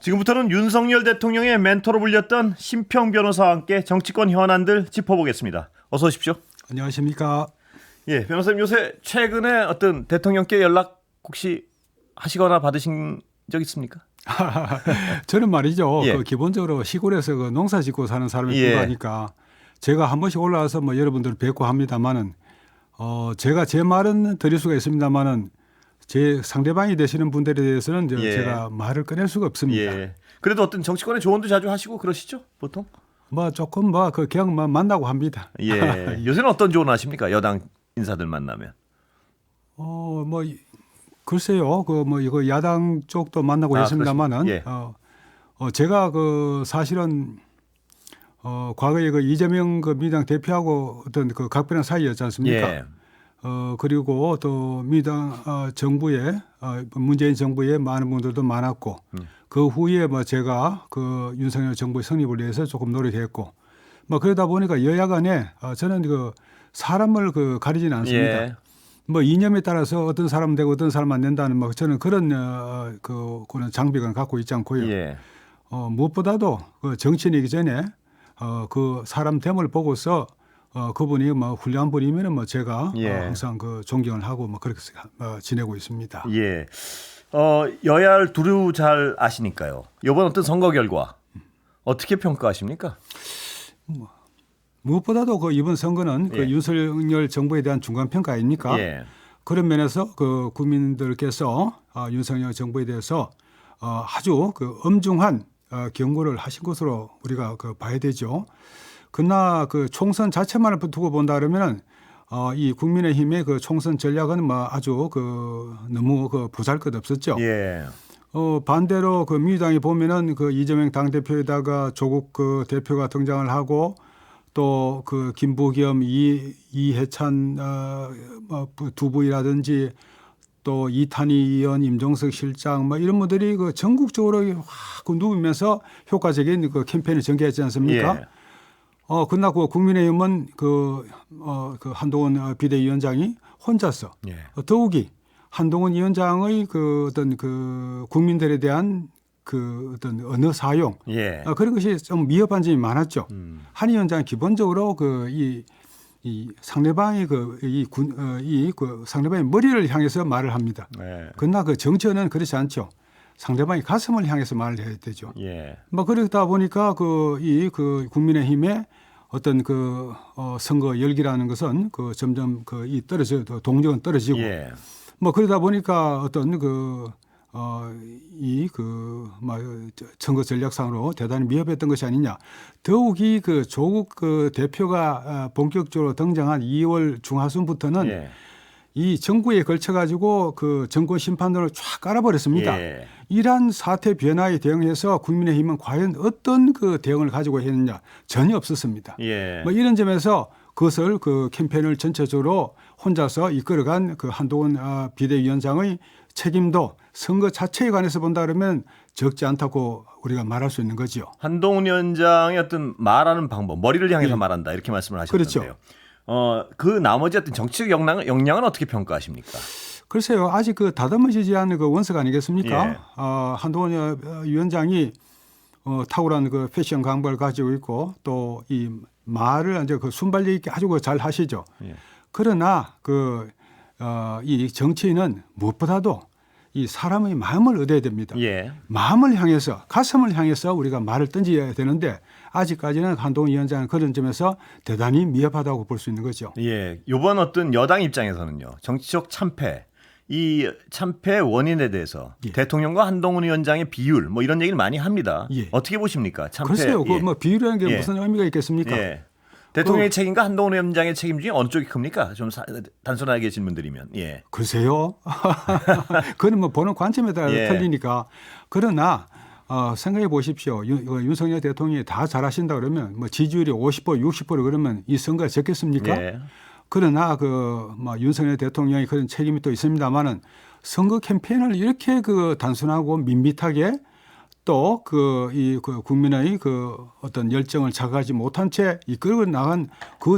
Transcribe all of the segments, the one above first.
지금부터는 윤석열 대통령의 멘토로 불렸던 심평 변호사와 함께 정치권 현안들 짚어보겠습니다. 어서 오십시오. 안녕하십니까. 예, 변호사님 요새 최근에 어떤 대통령께 연락 혹시 하시거나 받으신 적 있습니까? 저는 말이죠. 예. 기본적으로 시골에서 농사 짓고 사는 사람이 예. 불과하니까 제가 한 번씩 올라와서 여러분들 뵙고 합니다만은 제가 제 말은 드릴 수가 있습니다만은 제 상대방이 되시는 분들에 대해서는 예. 제가 말을 꺼낼 수가 없습니다. 예. 그래도 어떤 정치권의 조언도 자주 하시고 그러시죠, 보통? 조금 그냥 만나고 합니다. 예. 요새는 어떤 조언 하십니까? 여당 인사들 만나면. 글쎄요. 이거 야당 쪽도 만나고 있습니다만은 예. 제가 사실은 과거에 이재명 민주당 대표하고 어떤 각별한 사이였지 않습니까? 예. 그리고 또 민주당 정부에 문재인 정부에 많은 분들도 많았고 그 후에 제가 윤석열 정부의 성립을 위해서 조금 노력했고 그러다 보니까 여야 간에 저는 사람을 가리지는 않습니다. 예. 이념에 따라서 어떤 사람 되고 어떤 사람 안 된다는 저는 그런 그런 장벽은 갖고 있지 않고요. 예. 무엇보다도 정치인이기 전에 그 사람 됨을 보고서 그분이 훌륭한 분이면 제가 예. 항상 존경을 하고 그렇게 지내고 있습니다. 예. 여야를 두루 잘 아시니까요. 이번 어떤 선거 결과 어떻게 평가하십니까? 무엇보다도 이번 선거는 예. 윤석열 정부에 대한 중간 평가 아닙니까? 예. 그런 면에서 국민들께서 윤석열 정부에 대해서 아주 엄중한 경고를 하신 것으로 우리가 봐야 되죠. 그러나 총선 자체만을 두고 본다 그러면은 이 국민의힘의 총선 전략은 아주 너무 보잘것없었죠. 예. 반대로 민주당이 보면은 이재명 당대표에다가 조국 대표가 등장을 하고 또 김부겸 이해찬 두부이라든지 또 이탄희 의원, 임종석 실장 이런 분들이 전국적으로 확 누비면서 효과적인 캠페인을 전개했지 않습니까? 예. 그러나 국민의힘은 한동훈 비대위원장이 혼자서 예. 더욱이 한동훈 위원장의 어떤 국민들에 대한 어떤 언어 사용 예. 그런 것이 좀 미흡한 점이 많았죠. 한 위원장은 기본적으로 이 상대방이 상대방의 머리를 향해서 말을 합니다. 예. 그러나 정치는 그렇지 않죠. 상대방이 가슴을 향해서 말을 해야 되죠. 예. 그러다 보니까 국민의힘의 어떤 선거 열기라는 것은 점점 동력은 떨어지고 예. 그러다 보니까 어떤 선거 전략상으로 대단히 미흡했던 것이 아니냐. 더욱이 조국 대표가 본격적으로 등장한 2월 중하순부터는 예. 이 정부에 걸쳐가지고 정권 심판으로 쫙 깔아버렸습니다. 예. 이러한 사태 변화에 대응해서 국민의힘은 과연 어떤 대응을 가지고 했느냐 전혀 없었습니다. 예. 이런 점에서 그것을 캠페인을 전체적으로 혼자서 이끌어간 한동훈 비대위원장의 책임도 선거 자체에 관해서 본다 그러면 적지 않다고 우리가 말할 수 있는 거죠. 한동훈 위원장의 어떤 말하는 방법, 머리를 향해서 예. 말한다 이렇게 말씀을 하셨는데요. 그렇죠. 나머지 어떤 정치적 영향은 어떻게 평가하십니까? 글쎄요, 아직 다듬어지지 않은 원석 아니겠습니까? 예. 한동훈 위원장이 탁월한 패션 강박을 가지고 있고 또 이 말을 이제 순발력 있게 아주 잘 하시죠. 예. 그러나 이 정치인은 무엇보다도 이 사람의 마음을 얻어야 됩니다. 예. 마음을 향해서 가슴을 향해서 우리가 말을 던져야 되는데 아직까지는 한동훈 위원장은 그런 점에서 대단히 미흡하다고 볼 수 있는 거죠. 예. 이번 어떤 여당 입장에서는요. 정치적 참패, 이 참패의 원인에 대해서 예. 대통령과 한동훈 위원장의 비율 이런 얘기를 많이 합니다. 예. 어떻게 보십니까? 참패. 글쎄요, 예. 비율이라는 게 예. 무슨 의미가 있겠습니까? 예. 대통령의 책임과 한동훈 위원장의 책임 중에 어느 쪽이 큽니까? 좀 단순하게 질문드리면. 예. 글쎄요. 그건 보는 관점에 따라 예. 틀리니까. 그러나 생각해 보십시오. 윤석열 대통령이 다 잘하신다 그러면 지지율이 50% 60% 그러면 이 선거가 적겠습니까? 예. 그러나 윤석열 대통령이 그런 책임이 또 있습니다만은 선거 캠페인을 이렇게 단순하고 밋밋하게 또 국민의 어떤 열정을 자극하지 못한 채 이끌고 나간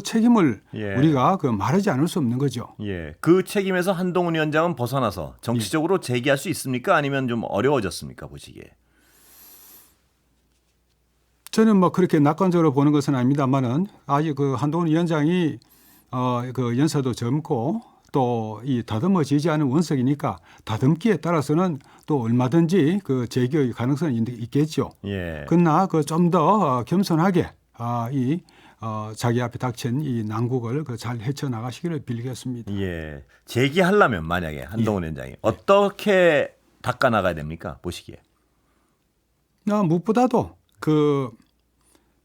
책임을 예. 우리가 말하지 않을 수 없는 거죠. 예. 그 책임에서 한동훈 위원장은 벗어나서 정치적으로 제기할 수 있습니까? 아니면 좀 어려워졌습니까? 보시기에. 저는 뭐 그렇게 낙관적으로 보는 것은 아닙니다만은 아직 그 한동훈 위원장이 그 연세도 젊고 또 이 다듬어지지 않은 원석이니까 다듬기에 따라서는 또 얼마든지 그 재기의 가능성이 있겠죠. 예. 그러나 그 좀 더 겸손하게 자기 앞에 닥친 이 난국을 그 잘 헤쳐 나가시기를 빌겠습니다. 예. 재기하려면 만약에 한동훈 예. 위원장이 어떻게 닦아 나가야 됩니까? 보시기에. 무엇보다도 그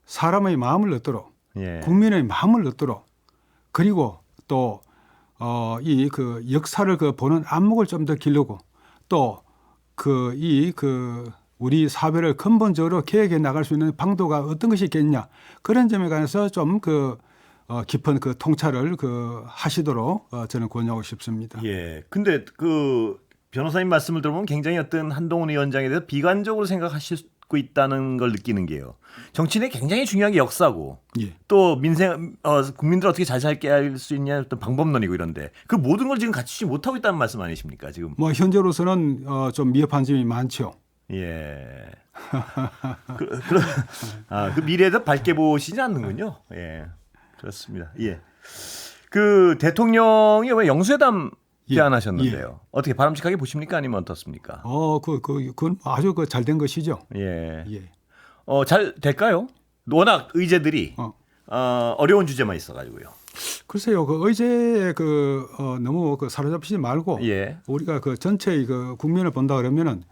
사람의 마음을 얻도록 예. 국민의 마음을 얻도록 그리고 또 이 그 역사를 그 보는 안목을 좀 더 기르고 또 우리 사회를 근본적으로 개혁해 나갈 수 있는 방도가 어떤 것이 있겠냐 그런 점에 관해서 좀 깊은 그 통찰을 하시도록 저는 권유하고 싶습니다. 예. 근데 그 변호사님 말씀을 들어보면 굉장히 어떤 한동훈 위원장에 대해서 비관적으로 생각하시고 있다는 걸 느끼는 게요. 정치는 굉장히 중요한 게 역사고 예. 또 국민들 어떻게 잘 살게 할 수 있냐 어떤 방법론이고 이런데 그 모든 걸 지금 갖추지 못하고 있다는 말씀 아니십니까 지금? 뭐 현재로서는 좀 미흡한 점이 많죠. 예. 그 미래에도 밝게 보시지 않는군요. 예. 그렇습니다. 예. 그 대통령이 왜 영수회담 제안하셨는데요. 어떻게 바람직하게 보십니까? 아니면 어떻습니까? 그건 아주 잘된 것이죠. 예. 예. 잘 될까요? 워낙 의제들이 어려운 주제만 있어가지고요. 글쎄요, 그 의제에 너무 사로잡히지 말고 예. 우리가 그 전체의 그 국면을 본다 그러면은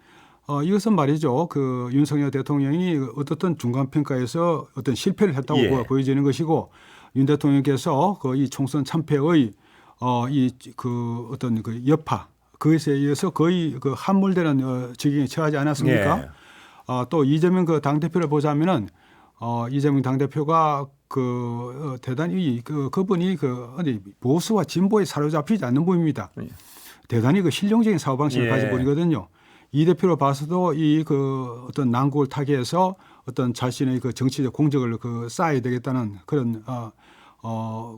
이것은 말이죠. 그 윤석열 대통령이 어떻든 중간 평가에서 어떤 실패를 했다고 예. 보여지는 것이고 윤 대통령께서 이 총선 참패의 어떤 그 여파 그것에 의해서 거의 그 함몰되는 지경에 처하지 않았습니까? 예. 또 이재명 그 당대표를 보자면은 이재명 당대표가 대단히 그분이 보수와 진보에 사로잡히지 않는 분입니다. 예. 대단히 실용적인 사고 방식을 예. 가지고 있거든요. 이 대표로 봐서도 어떤 난국을 타개해서 어떤 자신의 그 정치적 공적을 쌓아야 되겠다는 그런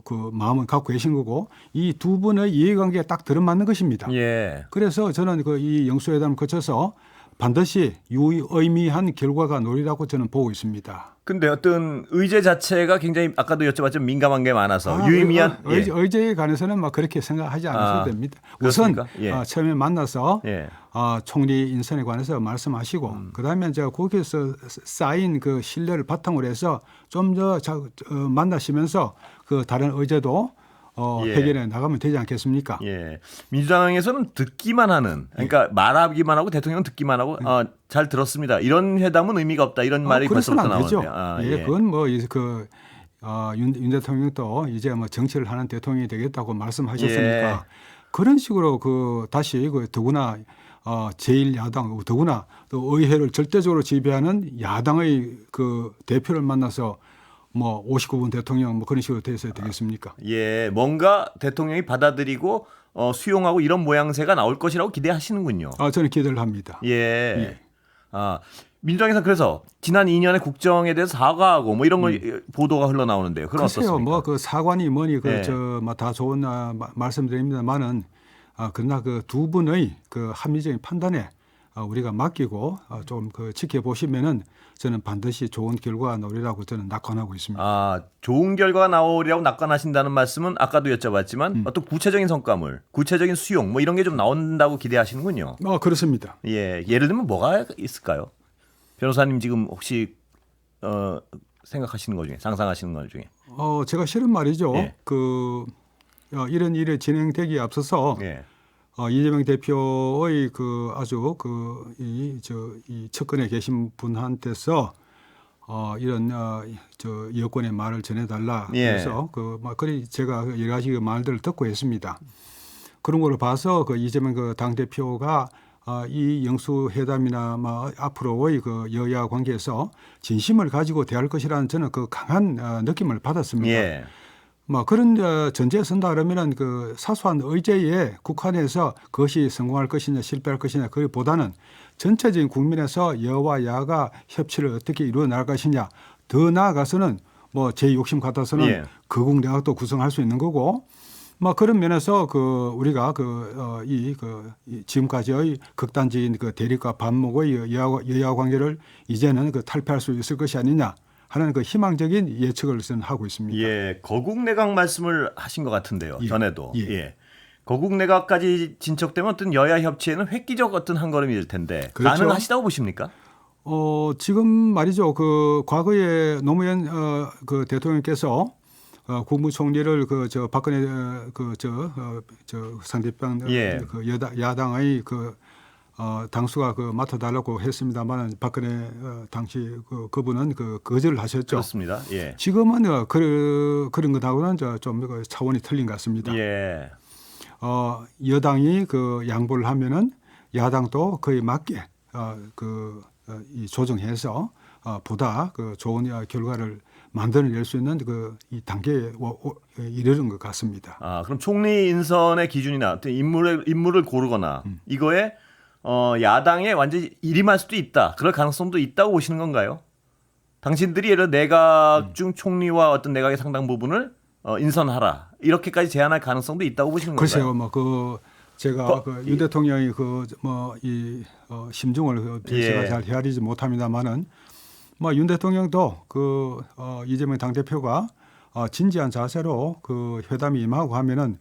그 마음을 갖고 계신 거고 이 두 분의 이해관계가 딱 들어맞는 것입니다. 예. 그래서 저는 이 영수회담을 거쳐서 반드시 유의미한 결과가 노리라고 저는 보고 있습니다. 근데 어떤 의제 자체가 굉장히 아까도 여쭤봤지만 민감한 게 많아서 유의미한 의제에 관해서는 막 그렇게 생각하지 않으셔도 됩니다. 우선 예. 처음에 만나서 예. 총리 인선에 관해서 말씀하시고 그다음에 제가 거기에서 쌓인 그 신뢰를 바탕으로 해서 좀 더 만나시면서 그 다른 의제도 예. 해결해 나가면 되지 않겠습니까? 예. 민주당에서는 듣기만 하는, 그러니까 말하기만 하고 대통령은 듣기만 하고 잘 들었습니다. 이런 회담은 의미가 없다. 이런 말이 벌써부터 나오는데. 예, 그건 윤 대통령도 이제 정치를 하는 대통령이 되겠다고 말씀하셨으니까 예. 그런 식으로 다시 더구나 제1야당 더구나 또 의회를 절대적으로 지배하는 야당의 대표를 만나서 59분 대통령 그런 식으로 돼서 되겠습니까? 예, 뭔가 대통령이 받아들이고 수용하고 이런 모양새가 나올 것이라고 기대하시는군요. 저는 기대를 합니다. 예. 민주당에서 그래서 지난 2년의 국정에 대해서 사과하고 이런 거 보도가 흘러나오는데요. 그건 글쎄요, 어떻습니까? 그 사관이 뭐니 예. 다 좋은 말씀드립니다만은 그러나 두 분의 합리적인 판단에 우리가 맡기고 좀 지켜보시면은 저는 반드시 좋은 결과가 나오리라고 저는 낙관하고 있습니다. 좋은 결과가 나오리라고 낙관하신다는 말씀은 아까도 여쭤봤지만 어떤 구체적인 성과물, 구체적인 수용 이런 게 좀 나온다고 기대하시는군요. 그렇습니다. 예, 예를 들면 뭐가 있을까요? 변호사님 지금 혹시 생각하시는 것 중에 상상하시는 것 중에? 제가 실은 말이죠. 예. 이런 일이 진행되기에 앞서서 예. 이재명 대표의 아주 이 측근에 계신 분한테서 이런 여권의 말을 전해달라. 예. 그래서 그리 제가 여러 가지 말들을 듣고 했습니다. 그런 걸 봐서 이재명 당 대표가 이 영수회담이나 앞으로의 여야 관계에서 진심을 가지고 대할 것이라는 저는 강한 느낌을 받았습니다. 예. 그런 전제에 선다 그러면은 사소한 의제에 국한해서 그것이 성공할 것이냐 실패할 것이냐 그보다는 전체적인 국민에서 여와 야가 협치를 어떻게 이루어 나갈 것이냐 더 나아가서는 제 욕심 같아서는 예. 거국내각도 구성할 수 있는 거고 그런 면에서 우리가 지금까지의 극단적인 대립과 반목의 여야 관계를 이제는 탈피할 수 있을 것이 아니냐 하는 그 희망적인 예측을 저는 하고 있습니다. 예, 거국 내각 말씀을 하신 것 같은데요. 예. 전에도. 예. 예. 거국 내각까지 진척되면 어떤 여야 협치에는 획기적 어떤 한 걸음이 될 텐데 그렇죠. 가능하시다고 보십니까? 지금 말이죠. 그 과거에 노무현 그 대통령께서 국무총리를 그 저 박근혜 저 상대방 예. 그 야당의 그 당수가 그 맡아달라고 했습니다만 박근혜 당시 그분은 거절을 하셨죠. 그렇습니다. 예. 지금은 그런 것하고는 좀 차원이 틀린 것 같습니다. 예. 여당이 그 양보를 하면은 야당도 그에 맞게 이 조정해서 보다 그 좋은 결과를 만들어낼 수 있는 이 단계에 이르는 것 같습니다. 아, 그럼 총리 인선의 기준이나 어떤 인물을 고르거나 이거에 야당에 완전히 일임할 수도 있다. 그럴 가능성도 있다고 보시는 건가요? 당신들이 예를 들어 내각 중 총리와 어떤 내각의 상당 부분을 인선하라. 이렇게까지 제안할 가능성도 있다고 보시는 건가요? 글쎄요, 제가 윤 대통령이 심중을 제가 예. 잘 헤아리지 못합니다만은 윤 대통령도 이재명 당대표가 진지한 자세로 그 회담이 임하고 하면은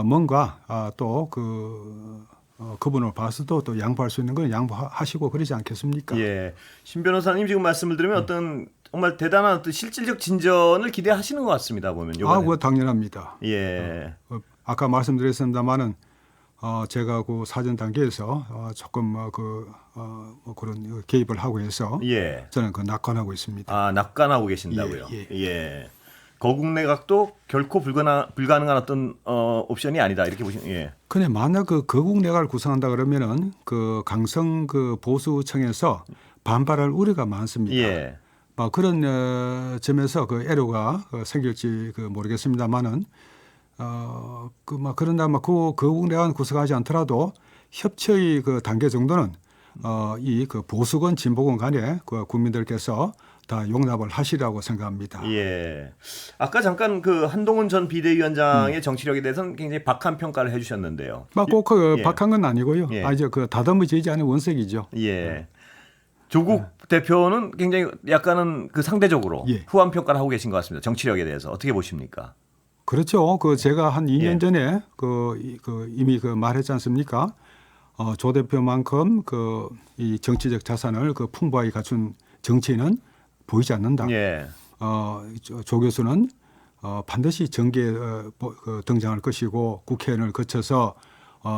뭔가 또 그분을 봐서도 또 양보할 수 있는 건 양보하시고 그러지 않겠습니까? 예. 신 변호사님 지금 말씀을 들으면 어떤 정말 대단한 어떤 실질적 진전을 기대하시는 것 같습니다. 보면 그거 당연합니다. 예. 아까 말씀드렸습니다만은 제가 그 사전 단계에서 조금 그런 개입을 하고 해서 예. 저는 낙관하고 있습니다. 아, 낙관하고 계신다고요. 예, 예. 거국 내각도 결코 불가능한 어떤 옵션이 아니다. 이렇게 보시면 예. 근데 만약 거국 내각을 구성한다 그러면은 강성 보수층에서 반발할 우려가 많습니다. 예. 그런 점에서 애로가 생길지 모르겠습니다만은 그런다 거국 내각을 구성하지 않더라도 협치의 단계 정도는 이 보수건 진보건 간에 국민들께서 다 용납을 하시라고 생각합니다. 예. 아까 잠깐 한동훈 전 비대위원장의 정치력에 대해서는 굉장히 박한 평가를 해주셨는데요. 꼭 예. 박한 건 아니고요. 예. 다듬어지지 않은 원색이죠. 예. 조국 대표는 굉장히 약간은 상대적으로 예. 후한 평가를 하고 계신 것 같습니다. 정치력에 대해서 어떻게 보십니까? 그렇죠. 제가 한 2년 예. 전에 이미 말했지 않습니까? 조 대표만큼 이 정치적 자산을 풍부하게 갖춘 정치인은 보이지 않는다. 예. 조 교수는 반드시 정계에 등장할 것이고 국회의원을 거쳐서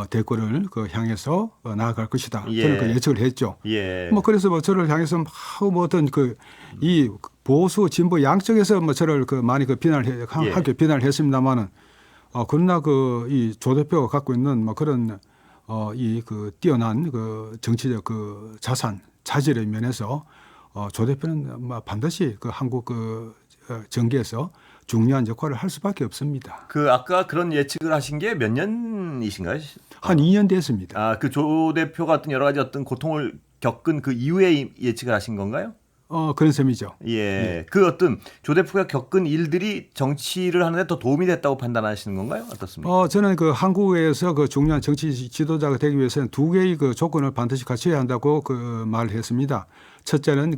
대권을 향해서 나아갈 것이다. 예. 저는 예측을 했죠. 예. 그래서 저를 향해서 어떤 이 보수 진보 양쪽에서 저를 많이 비난을 했습니다만은 그러나 이 조 대표가 갖고 있는 그런 이 뛰어난 정치적 자산 자질의 면에서 조 대표는 반드시 한국 정계에서 중요한 역할을 할 수밖에 없습니다. 아까 그런 예측을 하신 게 몇 년이신가요? 한 2년 됐습니다. 아, 조 대표가 어떤 여러 가지 어떤 고통을 겪은 그 이후에 예측을 하신 건가요? 그런 셈이죠. 예. 어떤 조 대표가 겪은 일들이 정치를 하는데 더 도움이 됐다고 판단하시는 건가요? 어떻습니까? 저는 한국에서 중요한 정치 지도자가 되기 위해서는 두 개의 조건을 반드시 갖춰야 한다고 말을 했습니다. 첫째는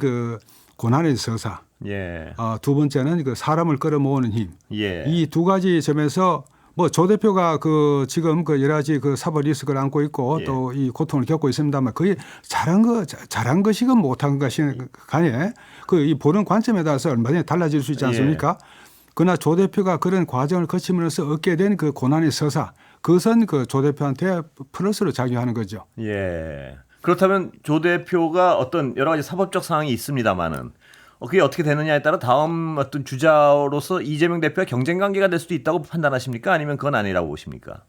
고난의 서사. 예. 두 번째는 사람을 끌어모으는 힘. 예. 이 두 가지 점에서 조 대표가 지금 여러 가지 사법 리스크를 안고 있고 예. 또 이 고통을 겪고 있습니다만 그게 잘한 것이건 못한 것이 간에 이 보는 관점에 따라서 얼마든지 달라질 수 있지 않습니까? 그러나 조 대표가 그런 과정을 거치면서 얻게 된 고난의 서사, 그것은 조 대표한테 플러스로 작용하는 거죠. 예. 그렇다면 조 대표가 어떤 여러 가지 사법적 상황이 있습니다만은 그게 어떻게 되느냐에 따라 다음 어떤 주자로서 이재명 대표와 경쟁 관계가 될 수도 있다고 판단하십니까? 아니면 그건 아니라고 보십니까?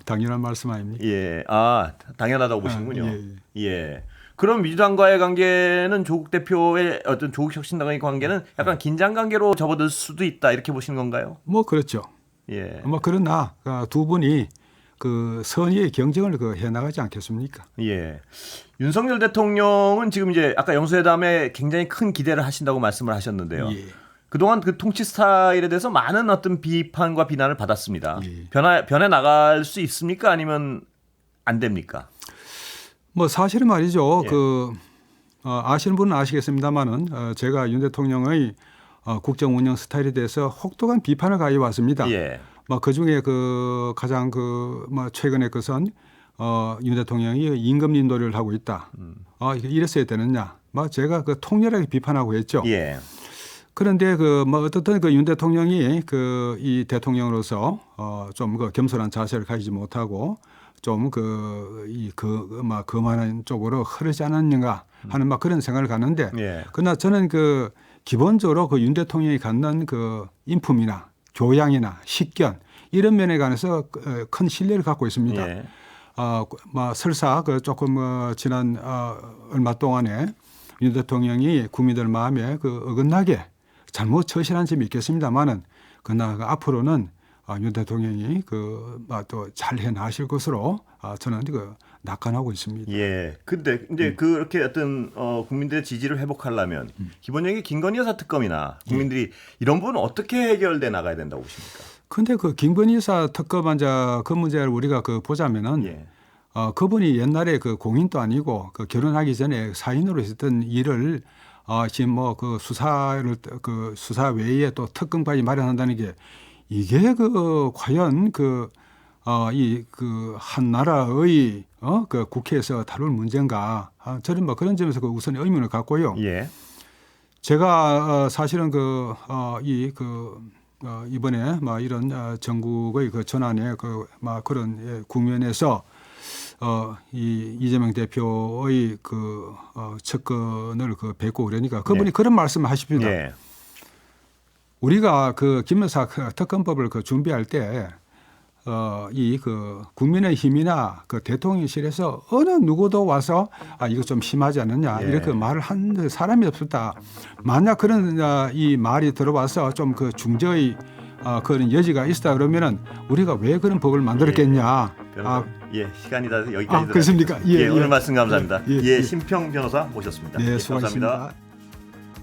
당연한 말씀 아닙니까? 예. 당연하다고 보시는군요. 예. 그럼 민주당과의 관계는 조국 대표의 어떤 조국 혁신당과의 관계는 약간 긴장 관계로 접어들 수도 있다 이렇게 보시는 건가요? 그렇죠. 예. 그러나 두 분이 선의의 경쟁을 해나가지 않겠습니까? 예. 윤석열 대통령은 지금 이제 아까 영수회담에 굉장히 큰 기대를 하신다고 말씀을 하셨는데요. 예. 그동안 통치 스타일에 대해서 많은 어떤 비판과 비난을 받았습니다. 예. 변해 나갈 수 있습니까? 아니면 안 됩니까? 사실은 말이죠. 예. 아시는 분은 아시겠습니다만은 제가 윤 대통령의 국정 운영 스타일에 대해서 혹독한 비판을 가해 왔습니다. 예. 그 중에 그 가장 최근의 것은 윤 대통령이 임금 인도를 하고 있다. 이게 이랬어야 되느냐? 제가 그 통렬하게 비판하고 했죠. 예. 그런데 어떻든 그 윤 대통령이 이 대통령으로서 좀 겸손한 자세를 가지지 못하고 좀 거만한 쪽으로 흐르지 않았는가 하는 그런 생각을 갖는데, 예. 그러나 저는 기본적으로 윤 대통령이 갖는 인품이나 교양이나 식견 이런 면에 관해서 큰 신뢰를 갖고 있습니다. 예. 설사 조금 지난 얼마 동안에 윤 대통령이 국민들 마음에 어긋나게 잘못 처신한 점이 있겠습니다만은, 그러나 앞으로는 윤 대통령이 또 잘 해나실 것으로 저는 낙관하고 있습니다. 예. 근데 이제 그렇게 어떤 국민들의 지지를 회복하려면 기본적인 김건희 여사 특검이나 국민들이 이런 부분은 어떻게 해결돼 나가야 된다고 보십니까? 근데 김건희 여사 특검 그 문제를 우리가 보자면은 예. 그분이 옛날에 공인도 아니고 결혼하기 전에 사인으로 했던 일을 지금 수사 외에 또 특검까지 마련한다는 게 이게 과연 한 나라의 국회에서 다룰 문제인가? 저는 그런 점에서 우선 의문을 갖고요. 예. 제가 사실은 이번에 이런 전국의 전환에 그런 국면에서 이재명 대표의 측근을 뵙고 그러니까 그분이 네. 그런 말씀을 하십니다. 예. 우리가 김여사 특검법을 준비할 때 국민의힘이나 대통령실에서 어느 누구도 와서 이거 좀 심하지 않느냐 예. 이렇게 말을 한 사람이 없었다. 만약 그런 이 말이 들어와서 좀 중저의 그런 여지가 있다 그러면은 우리가 왜 그런 법을 만들었겠냐. 시간이 다 여기까지 그렇습니까? 오늘 말씀 감사합니다. 예. 심평 변호사 모셨습니다. 네, 감사합니다. 수고하셨습니다.